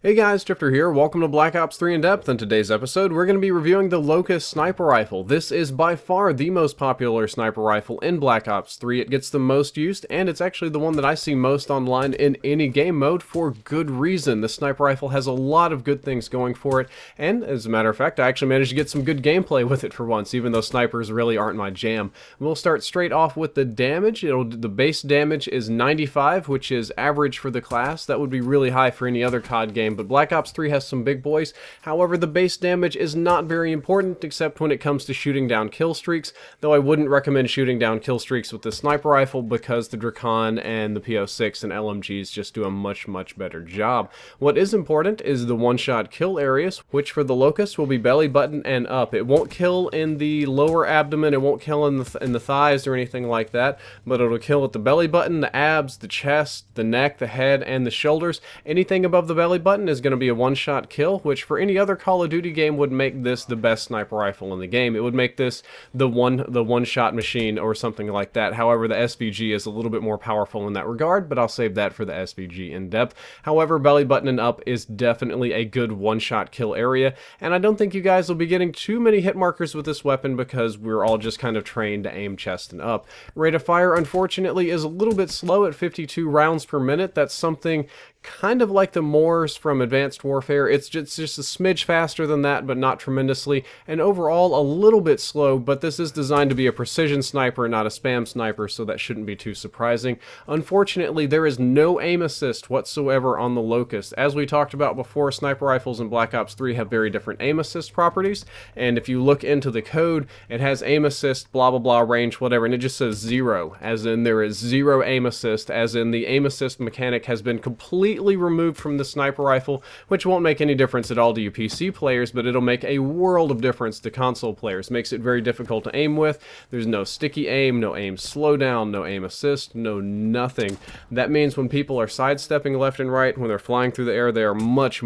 Hey guys, Drifter here. Welcome to Black Ops 3 In Depth. In today's episode, we're going to be reviewing the Locus sniper rifle. This is by far the most popular sniper rifle in Black Ops 3. It gets the most used, and it's actually the one that I see most online in any game mode for good reason. The sniper rifle has a lot of good things going for it, and as a matter of fact, I actually managed to get some good gameplay with it for once, even though snipers really aren't my jam. We'll start straight off with the damage. The base damage is 95, which is average for the class. That would be really high for any other COD game. But Black Ops 3 has some big boys. However, the base damage is not very important except when it comes to shooting down kill streaks, though I wouldn't recommend shooting down kill streaks with the sniper rifle because the Drakon and the P06 and LMGs just do a much better job. What is important is the one-shot kill areas, which for the Locust will be belly button and up. It won't kill in the lower abdomen, it won't kill in the thighs or anything like that, but it'll kill at the belly button, the abs, the chest, the neck, the head, and the shoulders. Anything above the belly button is going to be a one-shot kill, which for any other Call of Duty game would make this the best sniper rifle in the game. It would make this the one-shot machine or something like that. However, the SVG is a little bit more powerful in that regard, but I'll save that for the SVG in depth. However, belly button and up is definitely a good one-shot kill area, and I don't think you guys will be getting too many hit markers with this weapon because we're all just kind of trained to aim chest and up. Rate of fire, unfortunately, is a little bit slow at 52 rounds per minute. That's something kind of like the Moors from Advanced Warfare. It's just a smidge faster than that, but not tremendously, and overall a little bit slow, but this is designed to be a precision sniper, not a spam sniper, so that shouldn't be too surprising. Unfortunately, there is no aim assist whatsoever on the Locust. As we talked about before, sniper rifles in Black Ops 3 have very different aim assist properties, and if you look into the code, it has aim assist, blah blah blah, range, whatever, and it just says 0, as in there is 0 aim assist, as in the aim assist mechanic has been completely removed from the sniper rifle, which won't make any difference at all to you PC players, but it'll make a world of difference to console players. Makes it very difficult to aim with. There's no sticky aim, no aim slowdown, no aim assist, no nothing. That means when people are sidestepping left and right, when they're flying through the air, they are much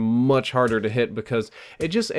harder to hit because this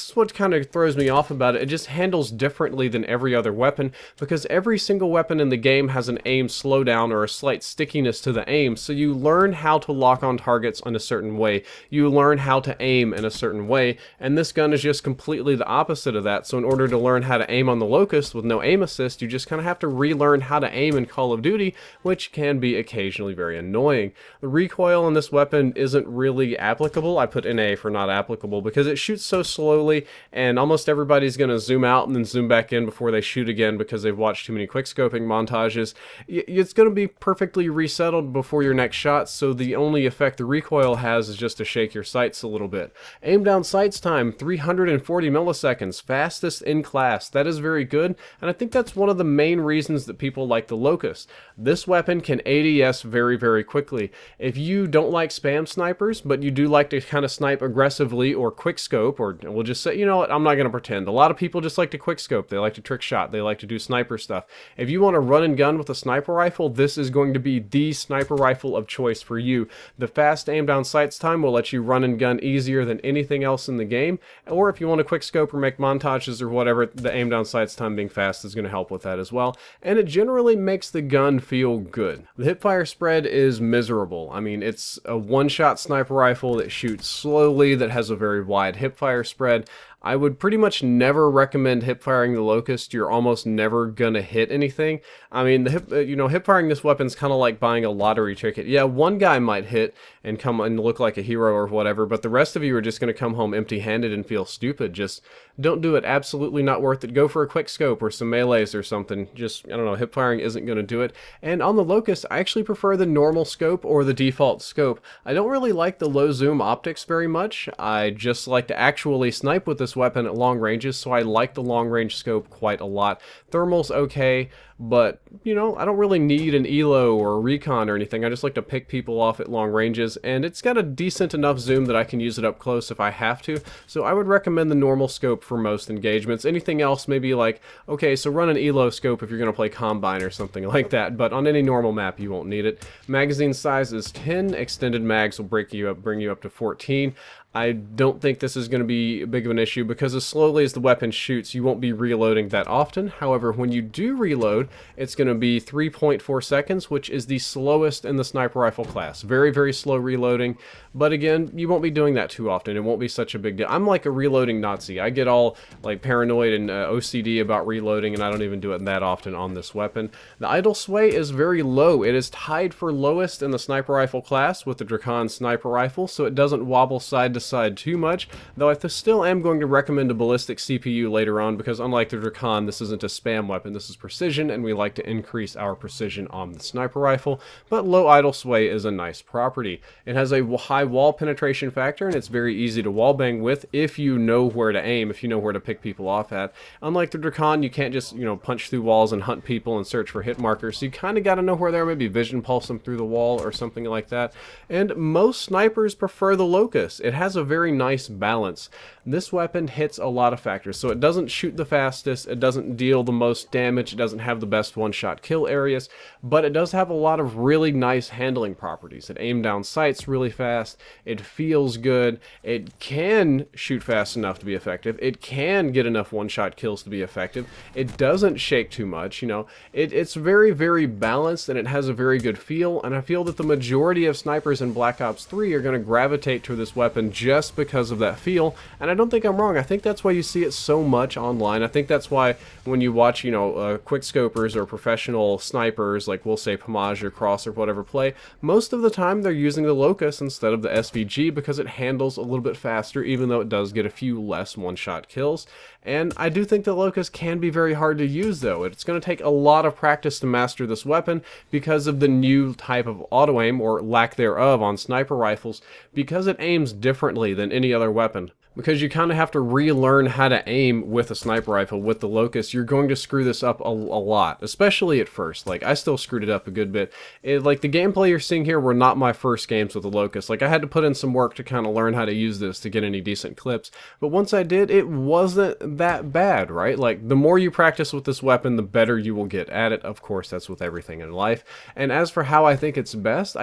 is what kind of throws me off about it. It just handles differently than every other weapon because every single weapon in the game has an aim slowdown or a slight stickiness to the aim, so you learn how to lock on targets in a certain way. You learn how to aim in a certain way, and this gun is just completely the opposite of that. So in order to learn how to aim on the Locust with no aim assist, you just kind of have to relearn how to aim in Call of Duty, which can be occasionally very annoying. The recoil on this weapon isn't really applicable. I put NA for not applicable because it shoots so slowly, and almost everybody's going to zoom out and then zoom back in before they shoot again because they've watched too many quickscoping montages. It's going to be perfectly resettled before your next shot, so the only effect the recoil has is just to shake your sights a little bit. Aim down sights time, 340 milliseconds, fastest in class. That is very good, and I think that's one of the main reasons that people like the Locust. This weapon can ADS very quickly. If you don't like spam snipers, but you do like to kind of snipe aggressively or quickscope, or we'll just say, you know what, I'm not going to pretend. A lot of people just like to quickscope. They like to trick shot. They like to do sniper stuff. If you want to run and gun with a sniper rifle, this is going to be the sniper rifle of choice for you. The fast aim down sights time will let you run and gun easier than anything else in the game, or if you want to quick scope or make montages or whatever, the aim down sights time being fast is going to help with that as well, and it generally makes the gun feel good. The hipfire spread is miserable. I mean, it's a one-shot sniper rifle that shoots slowly, that has a very wide hipfire spread. I would pretty much never recommend hip-firing the Locust. You're almost never gonna hit anything. I mean, hip-firing this weapon's kind of like buying a lottery ticket. Yeah, one guy might hit and come and look like a hero or whatever, but the rest of you are just gonna come home empty-handed and feel stupid. Just don't do it. Absolutely not worth it. Go for a quick scope or some melees or something. Just, I don't know, hip-firing isn't gonna do it. And on the Locust, I actually prefer the normal scope or the default scope. I don't really like the low zoom optics very much. I just like to actually snipe with this weapon at long ranges, so I like the long range scope quite a lot. Thermal's okay, but you know, I don't really need an ELO or a recon or anything. I just like to pick people off at long ranges, and it's got a decent enough zoom that I can use it up close if I have to, so I would recommend the normal scope for most engagements. Anything else, maybe like, okay, so run an ELO scope if you're going to play Combine or something like that, but on any normal map you won't need it. Magazine size is 10, extended mags will bring you up to 14. I don't think this is going to be big of an issue because as slowly as the weapon shoots, you won't be reloading that often. However, when you do reload, it's going to be 3.4 seconds, which is the slowest in the sniper rifle class. Very, very slow reloading, but again, you won't be doing that too often. It won't be such a big deal. I'm like a reloading Nazi. I get all like paranoid and OCD about reloading, and I don't even do it that often on this weapon. The idle sway is very low. It is tied for lowest in the sniper rifle class with the Drakon sniper rifle, so it doesn't wobble side to side too much, though I still am going to recommend a ballistic CPU later on, because unlike the Drakon, this isn't a spam weapon. This is precision, and we like to increase our precision on the sniper rifle, but low idle sway is a nice property. It has a high wall penetration factor, and it's very easy to wallbang with if you know where to aim, if you know where to pick people off at. Unlike the Drakon, you can't just, punch through walls and hunt people and search for hit markers, so you kind of got to know where they are, maybe vision pulse them through the wall or something like that. And most snipers prefer the Locus. It has a very nice balance. This weapon hits a lot of factors, so it doesn't shoot the fastest, it doesn't deal the most damage, it doesn't have the best one-shot kill areas, but it does have a lot of really nice handling properties. It aims down sights really fast, it feels good, it can shoot fast enough to be effective, it can get enough one-shot kills to be effective, it doesn't shake too much, it's very, very balanced, and it has a very good feel, and I feel that the majority of snipers in Black Ops 3 are going to gravitate to this weapon just because of that feel, and I don't think I'm wrong. I think that's why you see it so much online. I think that's why when you watch, quickscopers or professional snipers, like we'll say Pomage or Cross or whatever play, most of the time they're using the Locus instead of the SVG because it handles a little bit faster, even though it does get a few less one-shot kills. And I do think the Locus can be very hard to use, though. It's going to take a lot of practice to master this weapon because of the new type of auto-aim, or lack thereof, on sniper rifles, because it aims differently than any other weapon. Because you kind of have to relearn how to aim with a sniper rifle. With the Locus, you're going to screw this up a lot, especially at first. Like, I still screwed it up a good bit. Like, the gameplay you're seeing here were not my first games with the Locus. Like, I had to put in some work to kind of learn how to use this to get any decent clips. But once I did, it wasn't that bad, right? Like, the more you practice with this weapon, the better you will get at it. Of course, that's with everything in life. And as for how I think it's best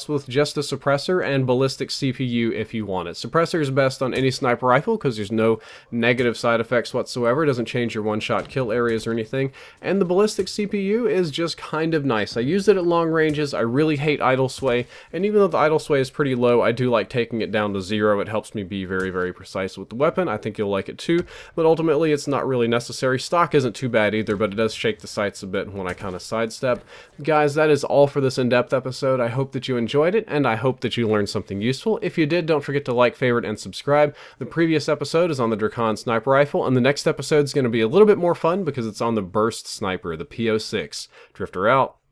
with just a suppressor and ballistic CPU if you want it. Suppressor is best on any sniper rifle because there's no negative side effects whatsoever. It doesn't change your one-shot kill areas or anything. And the ballistic CPU is just kind of nice. I use it at long ranges. I really hate idle sway, and even though the idle sway is pretty low, I do like taking it down to 0. It helps me be very, very precise with the weapon. I think you'll like it too, but ultimately it's not really necessary. Stock isn't too bad either, but it does shake the sights a bit when I kind of sidestep. Guys, that is all for this in-depth episode. I hope that you enjoyed it, and I hope that you learned something useful. If you did, don't forget to like, favorite, and subscribe. The previous episode is on the Drakon sniper rifle, and the next episode is going to be a little bit more fun because it's on the burst sniper, the P06. Drifter out.